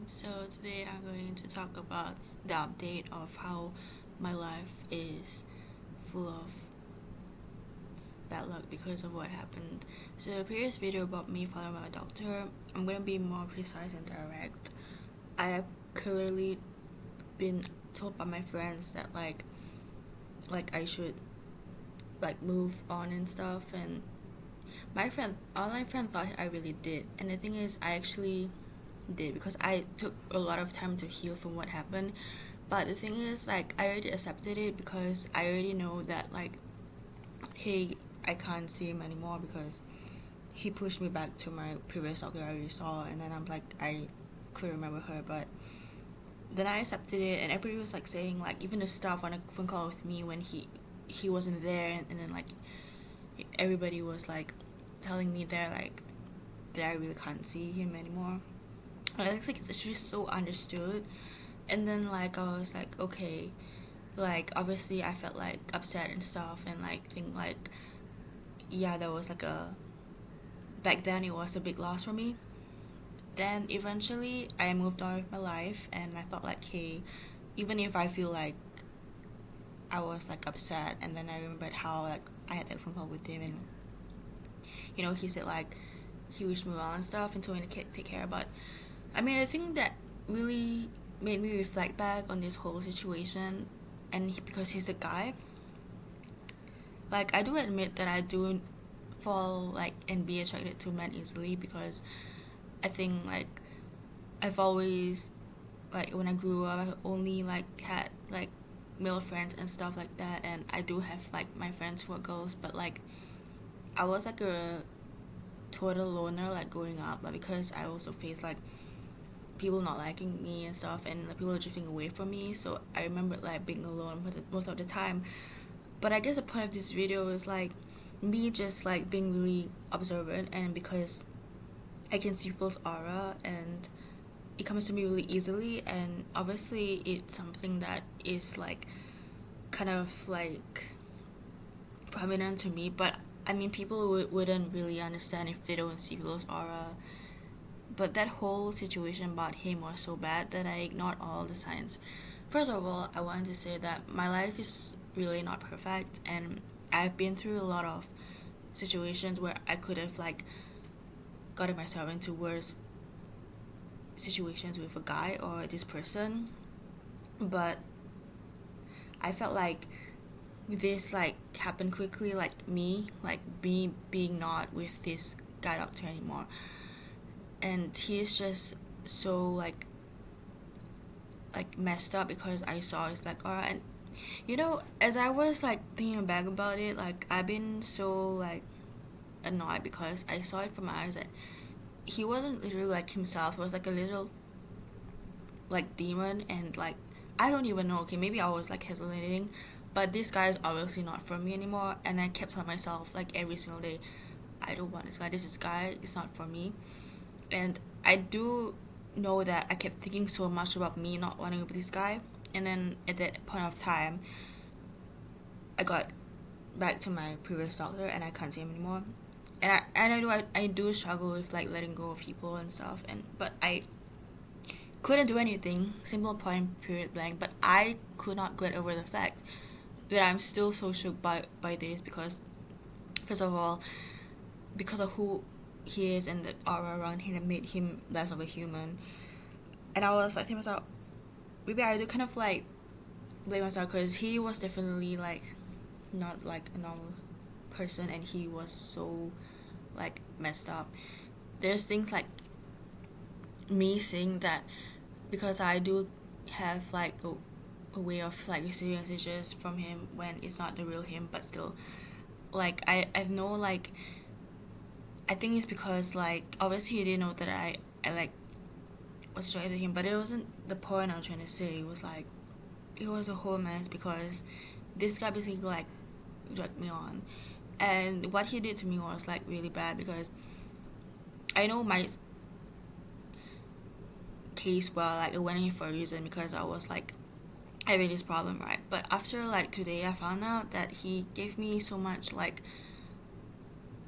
So today I'm going to talk about the update of how my life is full of bad luck because of what happened. So the previous video about me following my doctor, I'm gonna be more precise and direct. I have clearly been told by my friends that like I should like move on and stuff, and all my friend thought I really did, and the thing is I actually did because I took a lot of time to heal from what happened. But the thing is, like, I already accepted it because I already know that, like, hey, I can't see him anymore because he pushed me back to my previous doctor I already saw, and then I'm like, I couldn't remember her, but then I accepted it, and everybody was like saying, like, even the staff on a phone call with me when he wasn't there, and then like everybody was like telling me there like that I really can't see him anymore. And it's just so understood. And then like I was like, okay, like obviously I felt like upset and stuff, and like think like, yeah, that was like a back then it was a big loss for me. Then eventually I moved on with my life, and I thought like, hey, even if I feel like I was like upset, and then I remembered how like I had that phone call with him, and he said like he wished me well and stuff and told me to take care. But I mean, I think that really made me reflect back on this whole situation, and because he's a guy, like I do admit that I do fall like and be attracted to men easily, because I think like I've always, like when I grew up, I only like had like male friends and stuff like that, and I do have like my friends who are girls, but like I was like a total loner like growing up, but because I also faced like people not liking me and stuff, and like people drifting away from me, so I remember like being alone most of the time. But I guess the point of this video is like me just like being really observant, and because I can see people's aura and it comes to me really easily, and obviously it's something that is like kind of like prominent to me, but I mean people wouldn't really understand if they don't see people's aura. But that whole situation about him was so bad that I ignored all the signs. First of all, I wanted to say that my life is really not perfect, and I've been through a lot of situations where I could have like gotten myself into worse situations with a guy or this person. But I felt like this like happened quickly, like me being not with this guy doctor anymore, and he's just so like messed up because I saw his back aura. And as I was like thinking back about it, like I've been so like annoyed because I saw it from my eyes that he wasn't literally like himself. It was like a little like demon, and like I don't even know, okay, maybe I was like hesitating, but this guy is obviously not for me anymore. And I kept telling myself like every single day, I don't want this guy, this guy is not for me. And I do know that I kept thinking so much about me not wanting with this guy, and then at that point of time I got back to my previous doctor and I can't see him anymore. And I do struggle with like letting go of people and stuff, and but I couldn't do anything, simple point period blank. But I could not get over the fact that I'm still so shook by this, because first of all, because of who he is and the aura around him that made him less of a human. And I was like thinking myself, maybe I do kind of like blame myself, because he was definitely like not like a normal person, and he was so like messed up. There's things like me saying that because I do have like a way of like receiving messages from him when it's not the real him, but still like I know like I think it's because like obviously he didn't know that I like was attracted to him, but it wasn't the point I was trying to say. It was like it was a whole mess, because this guy basically like dragged me on, and what he did to me was like really bad, because I know my case well, like it went in for a reason, because I was like having this problem, right? But after like today I found out that he gave me so much like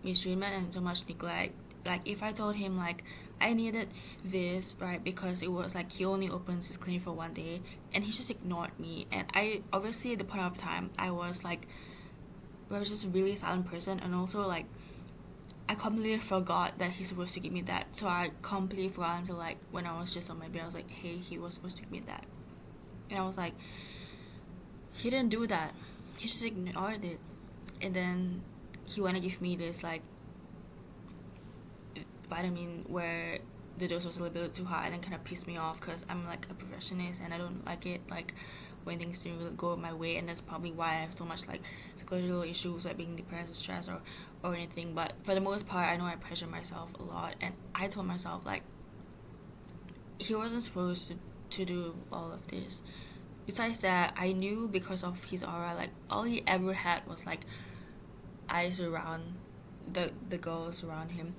mistreatment and so much neglect. Like if I told him like I needed this, right? Because it was like he only opens his clinic for one day, and he just ignored me. And I obviously at the point of time I was just a really silent person, and also like I completely forgot that he's supposed to give me that. So I completely forgot until like when I was just on my bed, I was like, hey, he was supposed to give me that, and I was like, he didn't do that. He just ignored it, and then he wanna give me this like vitamin where the dose was a little bit too high, and then kind of pissed me off because I'm like a perfectionist and I don't like it like when things didn't really go my way, and that's probably why I have so much like psychological issues like being depressed or stressed or anything. But for the most part, I know I pressure myself a lot, and I told myself like he wasn't supposed to do all of this. Besides that, I knew because of his aura, like all he ever had was like eyes around the girls around him,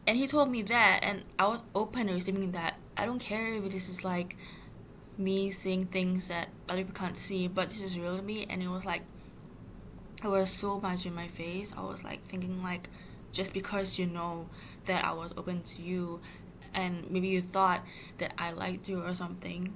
and he told me that, and I was open to receiving that. I don't care if this is like me seeing things that other people can't see, but this is real to me. And it was like it was so much in my face. I was like thinking like, just because you know that I was open to you, and maybe you thought that I liked you or something,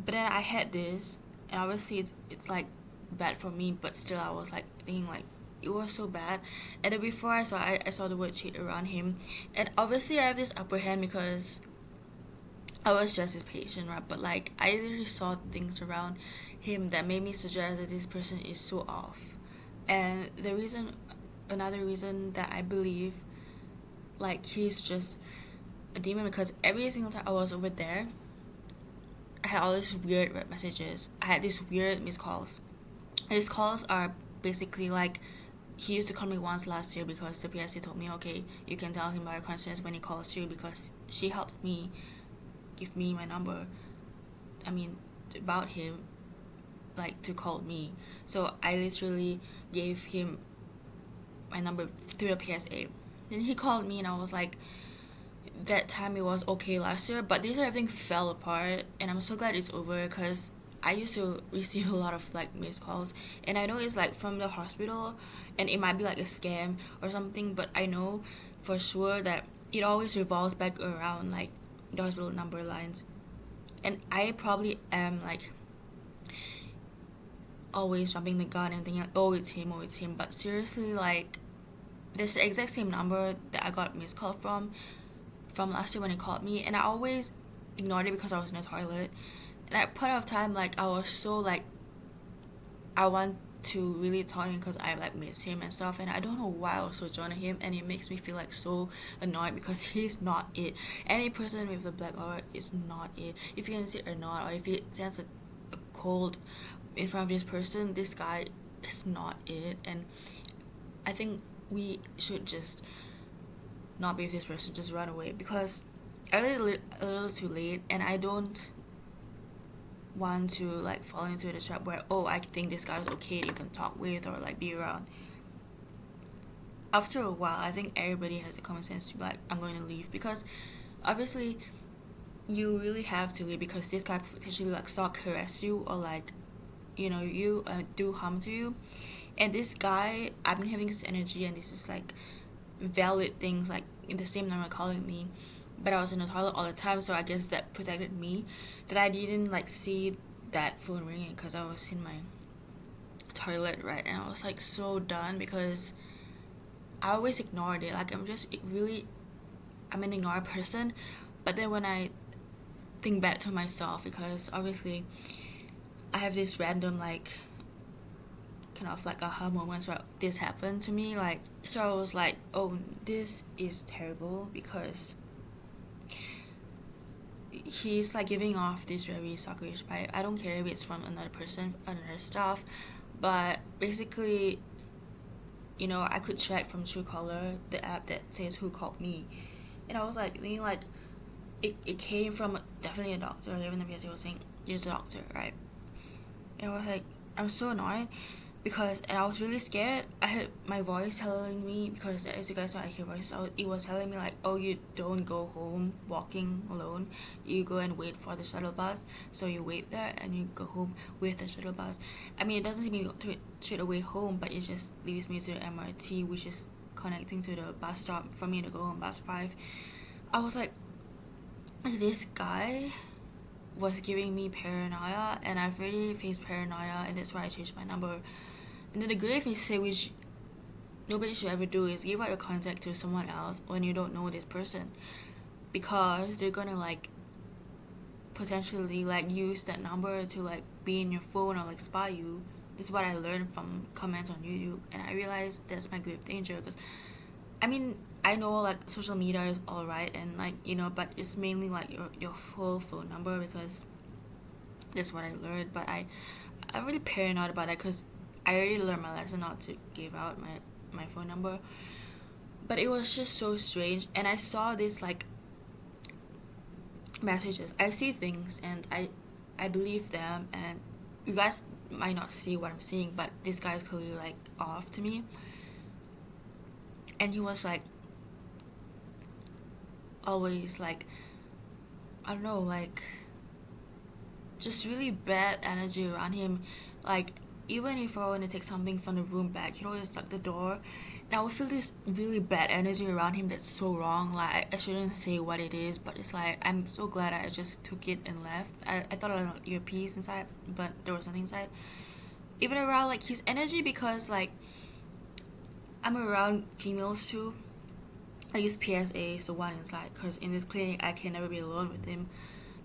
but then I had this, and obviously it's like bad for me, but still I was like thinking like it was so bad. And then before I saw the word cheat around him, and obviously I have this upper hand because I was just his patient, right? But like I literally saw things around him that made me suggest that this person is so off. And another reason that I believe like he's just a demon, because every single time I was over there, I had all these weird red messages. I had these weird missed calls. His calls are basically like he used to call me once last year because the PSC told me, okay, you can tell him about your concerns when he calls you, because she helped me give me my number. I mean, about him, like to call me. So I literally gave him my number through the PSA. Then he called me, and I was like, that time it was okay last year, but this year everything fell apart, and I'm so glad it's over because I used to receive a lot of like missed calls, and I know it's like from the hospital, and it might be like a scam or something, but I know for sure that it always revolves back around like the hospital number lines, and I probably am like always jumping the gun and thinking like, oh it's him, but seriously like this the exact same number that I got missed call from last year when he called me, and I always ignored it because I was in the toilet. And at point of time, like I was so like I want to really talk to him because I like miss him and stuff, and I don't know why I was so drawn to him, and it makes me feel like so annoyed because he's not it. Any person with a black aura is not it. If you can see it or not, or if it sends a cold in front of this person, this guy is not it. And I think we should just not be with this person, just run away, because I really a little too late, and I don't want to like fall into the trap where, oh, I think this guy's okay to even talk with or like be around. After a while, I think everybody has the common sense to be like, I'm going to leave, because obviously you really have to leave because this guy potentially like stalk harass you, or like you do harm to you. And this guy, I've been having this energy, and this is like valid things like in the same number calling me, but I was in the toilet all the time, so I guess that protected me, that I didn't like see that phone ringing because I was in my toilet, right? And I was like so done because I always ignored it. Like I'm an ignored person. But then when I think back to myself, because obviously I have this random like kind of like aha moments where this happened to me, like, so I was like, oh, this is terrible, because he's like giving off this very suckerish vibe. I don't care if it's from another person, another stuff, but basically, I could check from Truecaller, the app that says who called me, and I was like thinking like it came from definitely a doctor. Even the PSA was saying it's a doctor, right? And I was like, I'm so annoyed, and I was really scared. I heard my voice telling me, because as you guys know I hear voices, it was telling me like, oh, you don't go home walking alone, you go and wait for the shuttle bus. So you wait there and you go home with the shuttle bus. I mean, it doesn't take me straight away home, but it just leaves me to the MRT, which is connecting to the bus stop for me to go on bus 5. I was like, this guy was giving me paranoia, and I've already faced paranoia, and that's why I changed my number. And then the grave mistake, which nobody should ever do, is give out your contact to someone else when you don't know this person, because they're gonna like potentially like use that number to like be in your phone or like spy you. This is what I learned from comments on YouTube, and I realized that's my grave danger. Because I mean, I know like social media is alright, and like, you know, but it's mainly like your full phone number, because that's what I learned. But I'm really paranoid about that, because I already learned my lesson not to give out my phone number. But it was just so strange, and I saw this like messages. I see things, and I believe them, and you guys might not see what I'm seeing, but this guy is clearly like off to me. And he was like always like, I don't know, like just really bad energy around him. Like, even if I want to take something from the room back, he'd always lock the door, and I would feel this really bad energy around him that's so wrong. Like, I shouldn't say what it is, but it's like, I'm so glad I just took it and left. I thought I had an earpiece inside, but there was nothing inside. Even around like his energy, because like I'm around females too. I use PSA, so one inside, because in this clinic I can never be alone with him,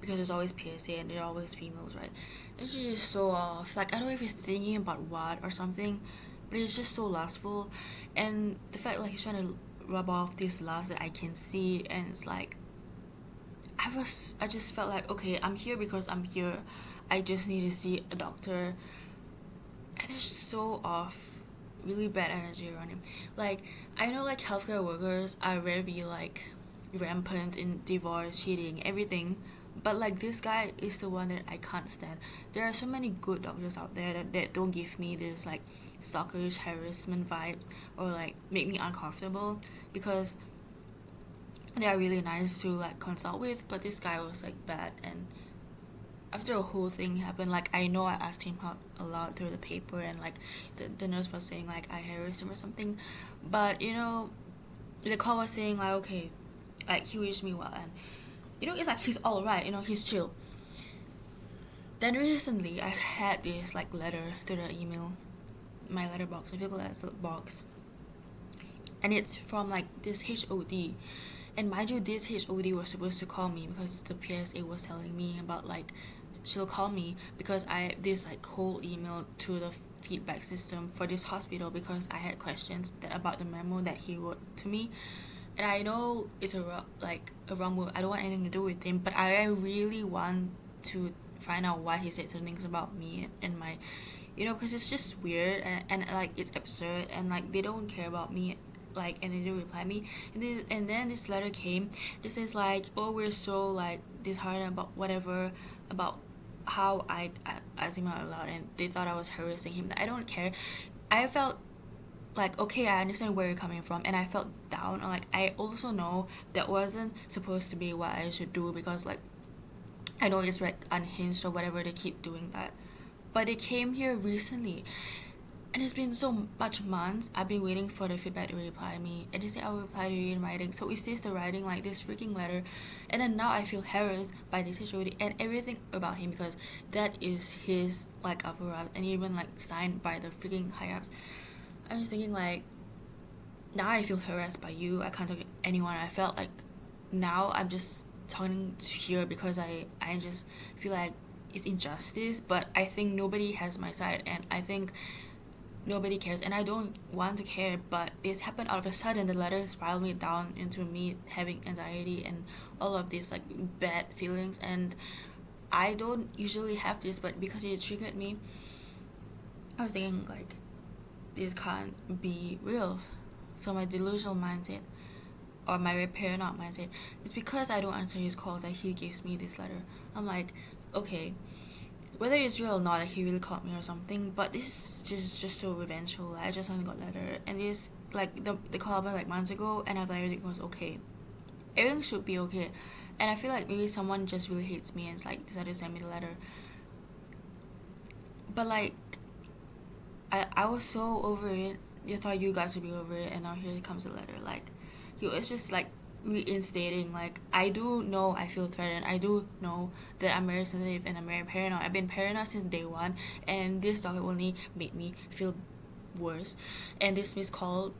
because there's always PSA and they're always females, right? It's just so off. Like, I don't know if he's thinking about what or something, but it's just so lustful. And the fact like he's trying to rub off this lust that I can see, and it's like I just felt like, okay, I'm here because I'm here. I just need to see a doctor. And it's just so off. Really bad energy around him. Like, I know like healthcare workers are very like rampant in divorce, cheating, everything, but like this guy is the one that I can't stand. There are so many good doctors out there that don't give me this like stalkerish harassment vibes, or like make me uncomfortable, because they are really nice to like consult with, but this guy was like bad. And after the whole thing happened, like, I know I asked him out a lot through the paper, and like the nurse was saying like I harassed him or something, but you know, the call was saying like, okay, like he wished me well, and you know, it's like he's all right, you know, he's chill. Then recently I had this like letter to the email, my letterbox, my vehicle letter box, and it's from like this HOD. And mind you, this HOD was supposed to call me, because the PSA was telling me about like she'll call me because I this like whole email to the feedback system for this hospital, because I had questions about the memo that he wrote to me. And I know it's a wrong move. I don't want anything to do with him, but I really want to find out why he said certain things about me and my, you know, because it's just weird, and like it's absurd, and like they don't care about me, like, and they didn't reply me. And then this letter came. It says like, oh, we're so like disheartened about whatever, about how I asked him out loud, and they thought I was harassing him. I don't care. I felt like, okay, I understand where you're coming from, and I felt down. Like, I also know that wasn't supposed to be what I should do, because like I know it's like unhinged or whatever, they keep doing that. But it came here recently, and it's been so much months. I've been waiting for the feedback to reply me, and they say I'll reply to you in writing. So is this the writing, like this freaking letter? And then now I feel harassed by this HOD and everything about him, because that is his like upper ups, and even like signed by the freaking high ups. I'm just thinking like, now I feel harassed by you. I can't talk to anyone. I felt like now I'm just talking to here because I just feel like it's injustice, but I think nobody has my side, and I think nobody cares, and I don't want to care. But this happened all of a sudden. The letter spiraled me down into me having anxiety and all of these like bad feelings, and I don't usually have this, but because it triggered me, I was thinking like, this can't be real. So my delusional mindset, or my paranoid mindset, is because I don't answer his calls that he gives me this letter. I'm like, okay, whether it's real or not, like he really called me or something, but this is just so revengeful. I just only got a letter, and this like the call happened like months ago, and I thought everything was okay. Everything should be okay, and I feel like maybe someone just really hates me and it's like decided to send me the letter. But like, I was so over it. You thought you guys would be over it, and now here comes the letter. Like, yo, it's just like reinstating, like, I do know I feel threatened. I do know that I'm very sensitive and I'm very paranoid. I've been paranoid since day one, and this dog only made me feel worse. And this missed call,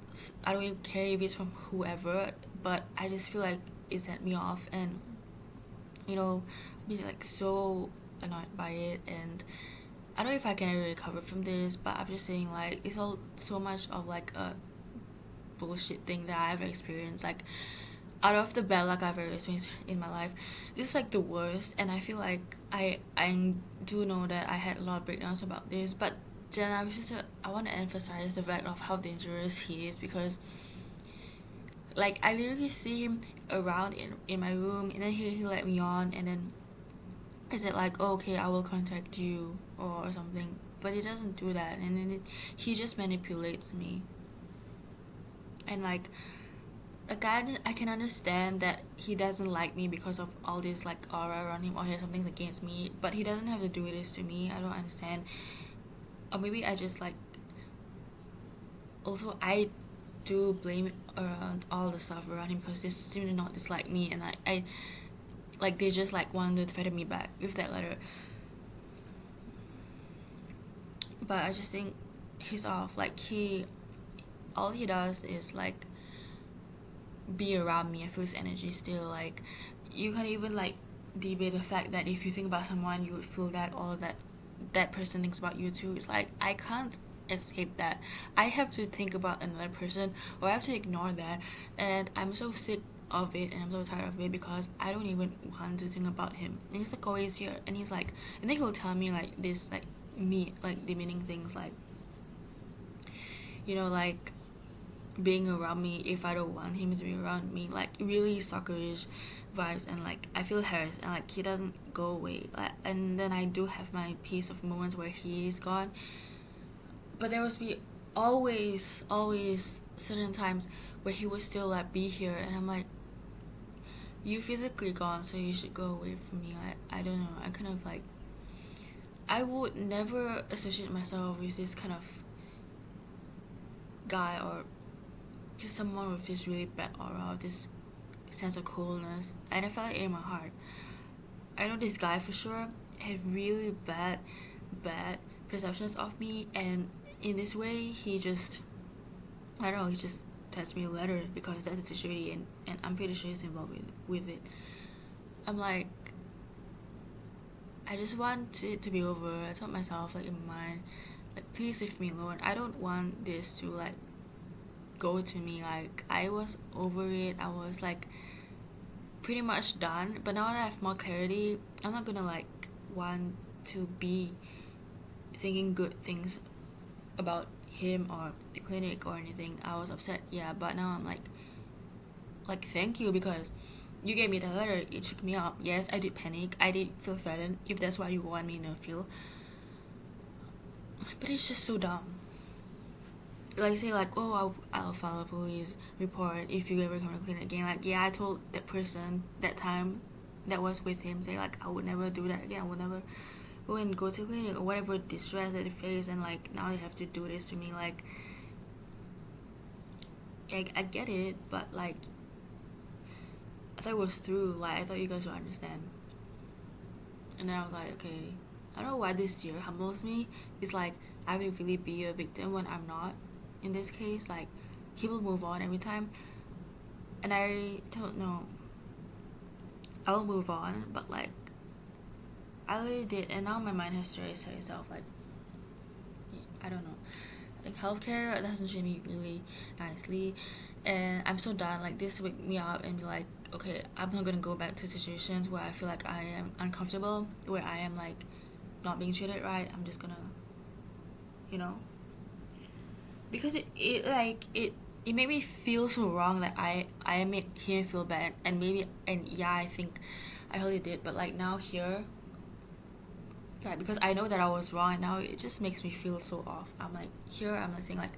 I don't even care if it's from whoever, but I just feel like it set me off, and you know, be like so annoyed by it. And I don't know if I can ever recover from this, but I'm just saying, like, it's all so much of like a bullshit thing that I've experienced. Like, out of the bad luck I've ever experienced in my life, this is like the worst. And I feel like I do know that I had a lot of breakdowns about this, but then I was just I want to emphasize the fact of how dangerous he is, because like I literally see him around in my room, and then he let me on, and then I said like, oh, okay, I will contact you or something, but he doesn't do that, and then he just manipulates me. And like a guy, I can understand that he doesn't like me because of all this like aura around him, or he has something against me, but he doesn't have to do this to me. I don't understand. Or maybe I just like, also I do blame around all the stuff around him, because they seem to not dislike me, and I like they just like want to threaten me back with that letter. But I just think he's off. Like, all he does is like be around me. I feel his energy still. Like, you can't even like debate the fact that if you think about someone, you would feel that all that person thinks about you too. It's like I can't escape that. I have to think about another person, or I have to ignore that, and I'm so sick of it, and I'm so tired of it, because I don't even want to think about him. And he's like always here, and he's like, and then he'll tell me like this, like me, like demeaning things, like, like being around me if I don't want him to be around me, like really suckerish vibes. And like I feel harassed, and like he doesn't go away, like, and then I do have my piece of moments where he's gone, but there was be always certain times where he would still like be here, and I'm like, you physically gone, so you should go away from me. I don't know, I kind of like, I would never associate myself with this kind of guy, or just someone with this really bad aura, this sense of coolness. And I felt it in my heart. I know this guy for sure have really bad perceptions of me, and in this way he just, I don't know, he just texted me a letter because that's a security, and I'm pretty sure he's involved with it. I'm like, I just want it to be over. I told myself like in my mind, like, please leave me alone. I don't want this to like go to me. Like, I was over it. I was like pretty much done. But now that I have more clarity, I'm not gonna like want to be thinking good things about him or the clinic or anything. I was upset, yeah, but now I'm like thank you, because you gave me the letter. It shook me up. Yes, I did panic. I did feel threatened, if that's what you want me to feel. But it's just so dumb. Like, say like, oh, I'll file a police report if you ever come to clinic again. Like, yeah, I told that person that time that was with him, say like, I would never do that again. I would never go to clinic or whatever distress that they face. And like now they have to do this to me. Like, I get it, but like I thought it was through. Like, I thought you guys would understand. And then I was like, okay, I don't know why this year humbles me. It's like I have to really be a victim when I'm not. In this case, like, he will move on every time, and I don't know. I will move on, but like I really did, and now my mind has stressed itself. Like, I don't know. Like, healthcare doesn't treat me really nicely, and I'm so done. Like, this wake me up and be like, okay, I'm not gonna go back to situations where I feel like I am uncomfortable, where I am like not being treated right. I'm just gonna, you know, because it made me feel so wrong that I made him feel bad, and maybe, and yeah, I think I really did. But like now here, yeah, because I know that I was wrong, and now it just makes me feel so off. I'm like, here I'm like saying like,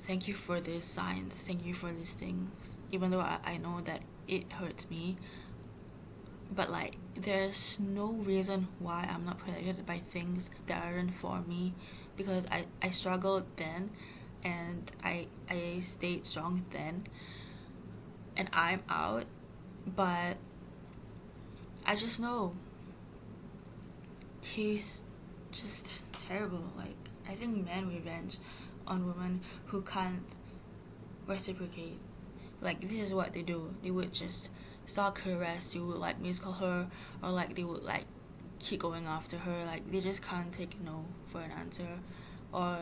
thank you for this signs, thank you for these things, even though I know that it hurts me. But like, there's no reason why I'm not protected by things that aren't for me, because I struggled then, and I stayed strong then. and I'm out. But I just know he's just terrible. Like, I think men revenge on women who can't reciprocate. Like, this is what they do. They would just stalk her, harass you, like miss call her, or like they would like keep going after her. Like, they just can't take no for an answer, or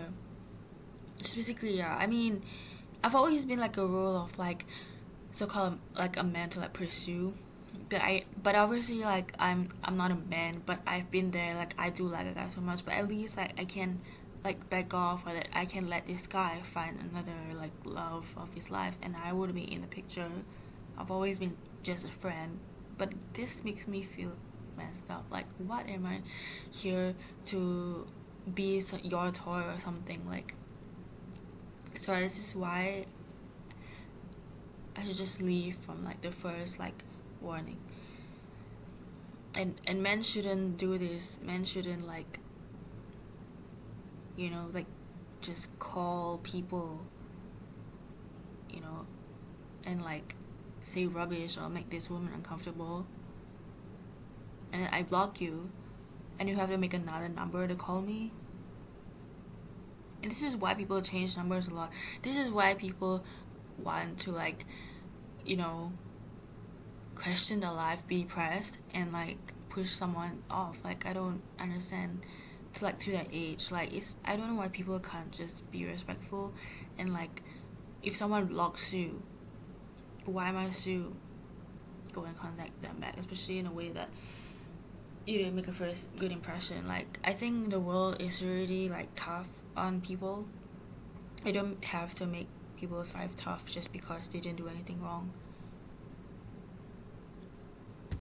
just basically, yeah. I mean, I've always been like a rule of like so called like a man to like pursue, but obviously like I'm not a man, but I've been there. Like, I do like a guy so much, but at least like I can like back off, or that I can let this guy find another like love of his life, and I would be in the picture. I've always been just a friend, but this makes me feel messed up. Like, what am I here to be your toy or something? Like, so this is why I should just leave from like the first like warning. And men shouldn't do this. Men shouldn't like, like just call people, you know, and like say rubbish or make this woman uncomfortable. And then I block you, and you have to make another number to call me. And this is why people change numbers a lot. This is why people want to like, you know, question their life, be pressed, and like push someone off. Like, I don't understand to that age. Like, I don't know why people can't just be respectful, and like if someone blocks you, why must you go and contact them back, especially in a way that you didn't make a first good impression. Like, I think the world is already like tough on people. I don't have to make people's life tough just because they didn't do anything wrong.